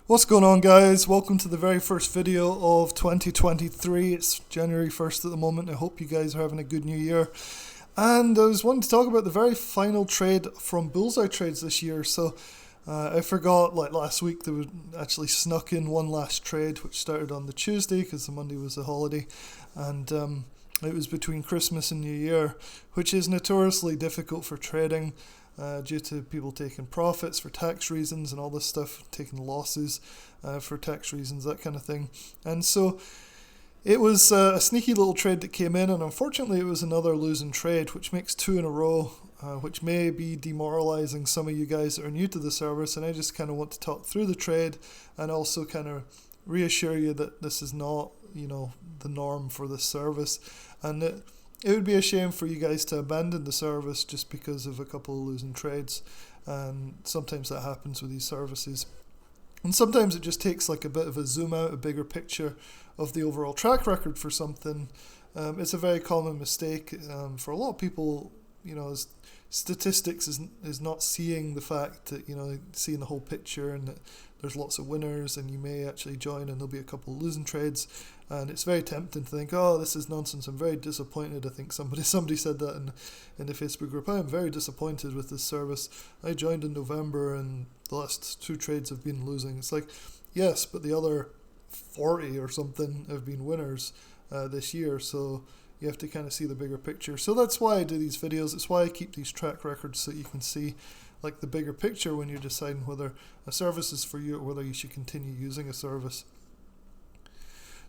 What's going on, guys? Welcome to the very first video of 2023. It's January 1st at the moment. I hope you guys are having a good new year. And I was wanting to talk about the very final trade from Bullseye trades this year. So I forgot, like last week, they were actually snuck in one last trade, which started on the Tuesday because the Monday was a holiday. And it was between Christmas and New Year, which is notoriously difficult for trading. Due to people taking profits for tax reasons and all this stuff, taking losses for tax reasons, that kind of thing. And so it was a sneaky little trade that came in, and unfortunately it was another losing trade, which makes two in a row, which may be demoralizing some of you guys that are new to the service. And I just kind of want to talk through the trade and also kind of reassure you that this is not, the norm for this service, and that it would be a shame for you guys to abandon the service just because of a couple of losing trades, and sometimes that happens with these services. And sometimes it just takes like a bit of a zoom out, a bigger picture of the overall track record for something. It's a very common mistake for a lot of people, as statistics is not seeing the fact that, seeing the whole picture and that there's lots of winners, and you may actually join and there'll be a couple of losing trades, and it's very tempting to think, oh, this is nonsense, I'm very disappointed. I think somebody said that in the Facebook group. I am very disappointed with this service. I joined in November and the last two trades have been losing. It's like, yes, but the other 40 or something have been winners this year, so you have to kind of see the bigger picture. So that's why I do these videos. It's why I keep these track records, so you can see like the bigger picture when you're deciding whether a service is for you or whether you should continue using a service.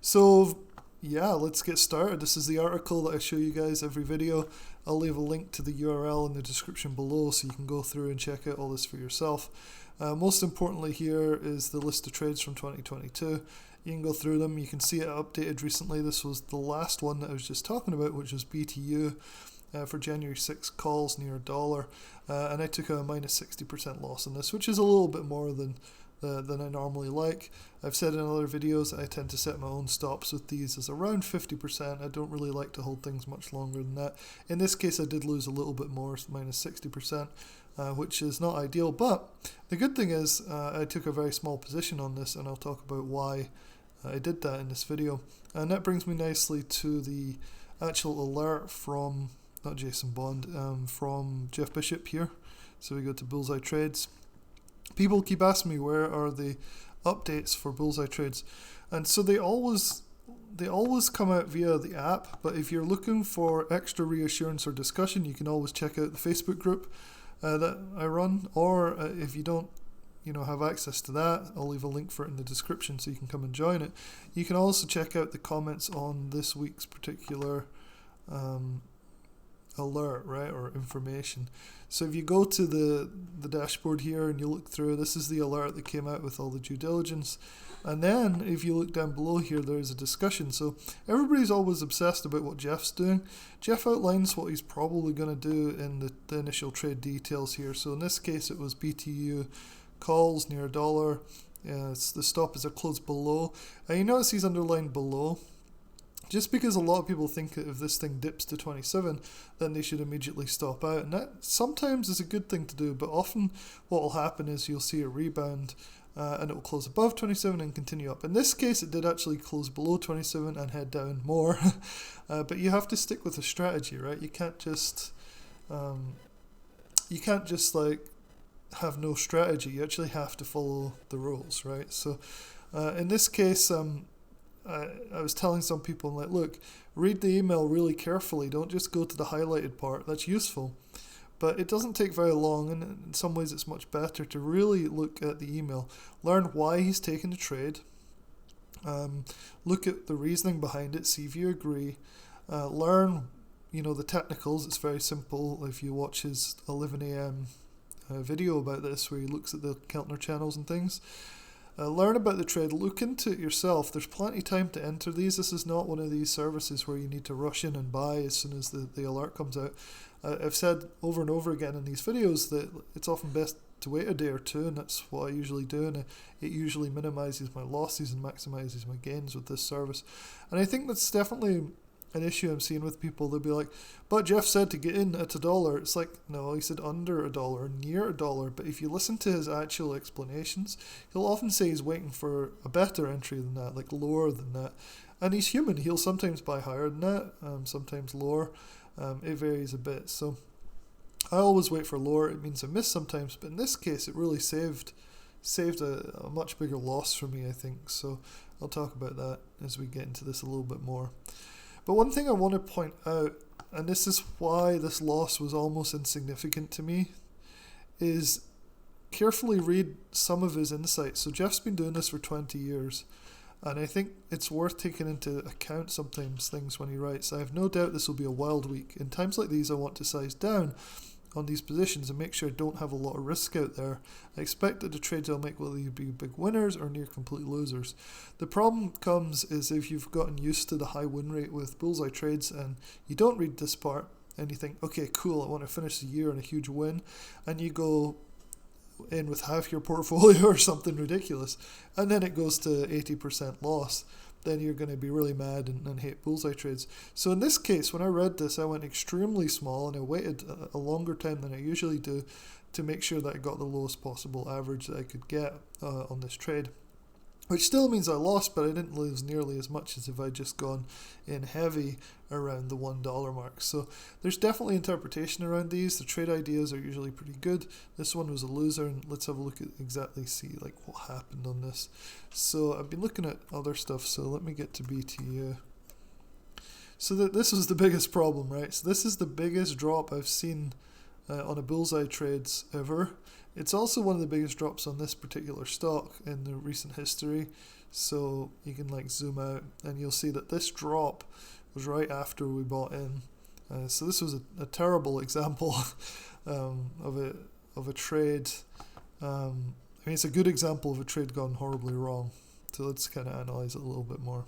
So yeah, let's get started. This is the article that I show you guys every video. I'll leave a link to the URL in the description below so you can go through and check out all this for yourself. Most importantly here is the list of trades from 2022. You can go through them. You can see it updated recently. This was the last one that I was just talking about, which was BTU for January 6 calls near $1. And I took a minus 60% loss on this, which is a little bit more than I normally like. I've said in other videos I tend to set my own stops with these as around 50%. I don't really like to hold things much longer than that. In this case I did lose a little bit more, minus 60%, which is not ideal, but the good thing is I took a very small position on this, and I'll talk about why I did that in this video. And that brings me nicely to the actual alert from, not Jason Bond, from Jeff Bishop here. So we go to Bullseye Trades. People keep asking me where are the updates for Bullseye Trades, and so they always come out via the app. But if you're looking for extra reassurance or discussion, you can always check out the Facebook group that I run, or if you don't have access to that, I'll leave a link for it in the description so you can come and join it. You can also check out the comments on this week's particular alert, right, or information. So if you go to the dashboard here and you look through, this is the alert that came out with all the due diligence. And then if you look down below here, there's a discussion. So everybody's always obsessed about what Jeff's doing. Jeff outlines what he's probably going to do in the initial trade details here. So in this case it was BTU calls near $1. The stop is a close below, and you notice he's underlined below, just because a lot of people think that if this thing dips to 27, then they should immediately stop out. And that sometimes is a good thing to do, but often what will happen is you'll see a rebound and it will close above 27 and continue up. In this case, it did actually close below 27 and head down more. But you have to stick with a strategy, right? You can't just like have no strategy. You actually have to follow the rules, right? So in this case, I was telling some people, like, look, read the email really carefully. Don't just go to the highlighted part. That's useful, but it doesn't take very long, and in some ways it's much better to really look at the email, learn why he's taking the trade, look at the reasoning behind it, see if you agree, learn the technicals. It's very simple. If you watch his 11 a.m. Video about this where he looks at the Keltner channels and things, learn about the trade, look into it yourself. There's plenty of time to enter these. This is not one of these services where you need to rush in and buy as soon as the alert comes out. I've said over and over again in these videos that it's often best to wait a day or two, and that's what I usually do, and it usually minimizes my losses and maximizes my gains with this service. And I think that's definitely an issue I'm seeing with people. They'll be like, but Jeff said to get in at $1. It's like, no, he said under $1, near $1. But if you listen to his actual explanations, he'll often say he's waiting for a better entry than that, like lower than that. And he's human. He'll sometimes buy higher than that, sometimes lower. It varies a bit. So I always wait for lower. It means I miss sometimes, but in this case, it really saved a much bigger loss for me, I think. So I'll talk about that as we get into this a little bit more. But one thing I want to point out, and this is why this loss was almost insignificant to me, is carefully read some of his insights. So Jeff's been doing this for 20 years, and I think it's worth taking into account sometimes things when he writes. I have no doubt this will be a wild week. In times like these, I want to size down on these positions and make sure I don't have a lot of risk out there. I expect that the trades I'll make will either be big winners or near complete losers. The problem comes is if you've gotten used to the high win rate with Bullseye trades and you don't read this part and you think, okay, cool, I want to finish the year on a huge win, and you go in with half your portfolio or something ridiculous, and then it goes to 80% loss, then you're going to be really mad and hate Bullseye trades. So in this case, when I read this, I went extremely small and I waited a longer time than I usually do to make sure that I got the lowest possible average that I could get on this trade. Which still means I lost, but I didn't lose nearly as much as if I'd just gone in heavy around the $1 mark. So there's definitely interpretation around these. The trade ideas are usually pretty good. This one was a loser, and let's have a look at see like what happened on this. So I've been looking at other stuff, so let me get to BTU. So this was the biggest problem, right? So this is the biggest drop I've seen on a Bullseye trades ever. It's also one of the biggest drops on this particular stock in the recent history. So you can like zoom out and you'll see that this drop was right after we bought in. So this was a terrible example of a trade. I mean, it's a good example of a trade gone horribly wrong. So let's kind of analyze it a little bit more.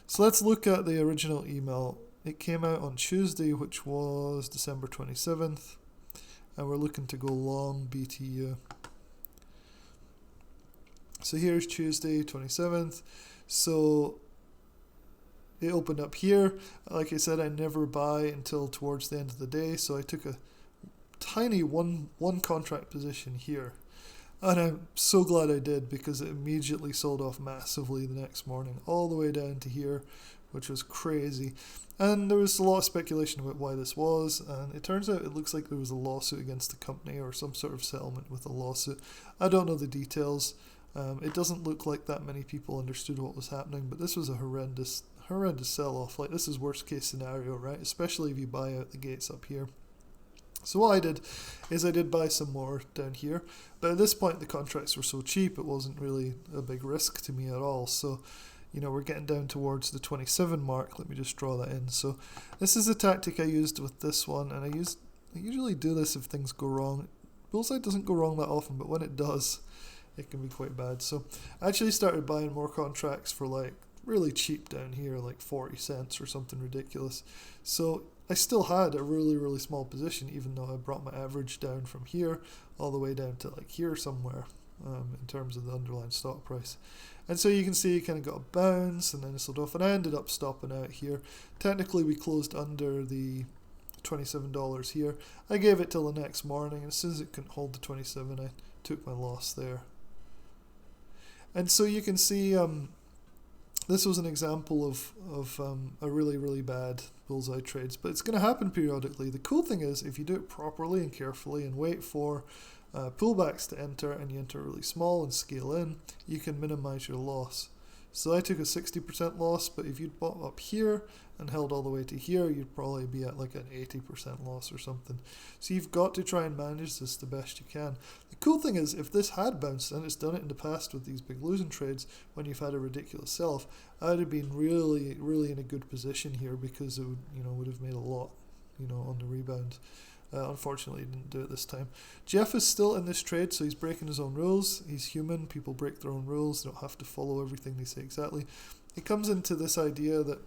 So let's look at the original email. It came out on Tuesday, which was December 27th. And we're looking to go long BTU. So here's Tuesday 27th. So it opened up here. Like I said, I never buy until towards the end of the day. So I took a tiny one contract position here. And I'm so glad I did, because it immediately sold off massively the next morning, all the way down to here, which was crazy. And there was a lot of speculation about why this was, and it turns out it looks like there was a lawsuit against the company or some sort of settlement with a lawsuit. I don't know the details. It doesn't look like that many people understood what was happening, but this was a horrendous sell-off. Like, this is worst case scenario, right? Especially if you buy out the gates up here. So what I did is I did buy some more down here, but at this point the contracts were so cheap it wasn't really a big risk to me at all. So, you know, we're getting down towards the 27 mark. Let me just draw that in. So this is the tactic I used with this one, and I usually do this if things go wrong. Bullseye doesn't go wrong that often, but when it does, it can be quite bad. So I actually started buying more contracts for like really cheap down here, like 40 cents or something ridiculous. So I still had a really, really small position, even though I brought my average down from here all the way down to like here somewhere in terms of the underlying stock price. And so you can see it kind of got a bounce and then it sold off, and I ended up stopping out here. Technically we closed under the $27 here. I gave it till the next morning, and as soon as it couldn't hold the 27, I took my loss there. And so you can see this was an example of a really, really bad Bullseye trades, but it's going to happen periodically. The cool thing is, if you do it properly and carefully and wait for pullbacks to enter, and you enter really small and scale in, you can minimize your loss. So I took a 60% loss, but if you'd bought up here and held all the way to here, you'd probably be at like an 80% loss or something. So you've got to try and manage this the best you can. The cool thing is, if this had bounced, and it's done it in the past with these big losing trades when you've had a ridiculous sell-off, I'd have been really, really in a good position here, because it would have made a lot, on the rebound. Unfortunately, he didn't do it this time. Jeff is still in this trade, so he's breaking his own rules. He's human. People break their own rules. They don't have to follow everything they say exactly. It comes into this idea that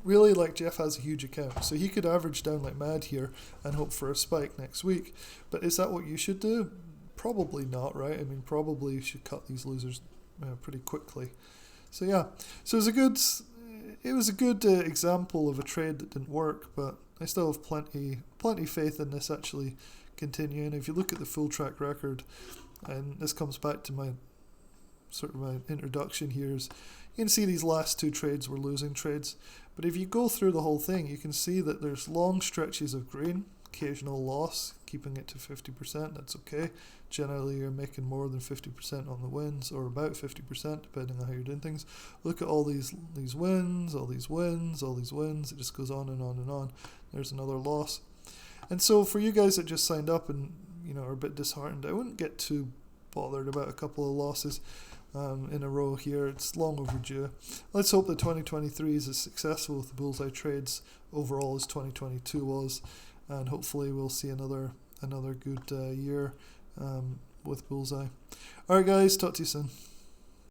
really, like, Jeff has a huge account, so he could average down like mad here and hope for a spike next week. But is that what you should do? Probably not, right? I mean, probably you should cut these losers pretty quickly. So yeah, so it was a good example of a trade that didn't work, but I still have plenty faith in this actually continuing. If you look at the full track record, and this comes back to my introduction here, is you can see these last two trades were losing trades, but if you go through the whole thing, you can see that there's long stretches of green, occasional loss, keeping it to 50%, that's okay. Generally you're making more than 50% on the wins, or about 50% depending on how you're doing things. Look at all these wins, all these wins, all these wins, it just goes on and on and on. There's another loss. And so for you guys that just signed up and are a bit disheartened, I wouldn't get too bothered about a couple of losses in a row here. It's long overdue. Let's hope that 2023 is as successful with the Bullseye trades overall as 2022 was, and hopefully we'll see another good year with Bullseye. Alright guys, talk to you soon.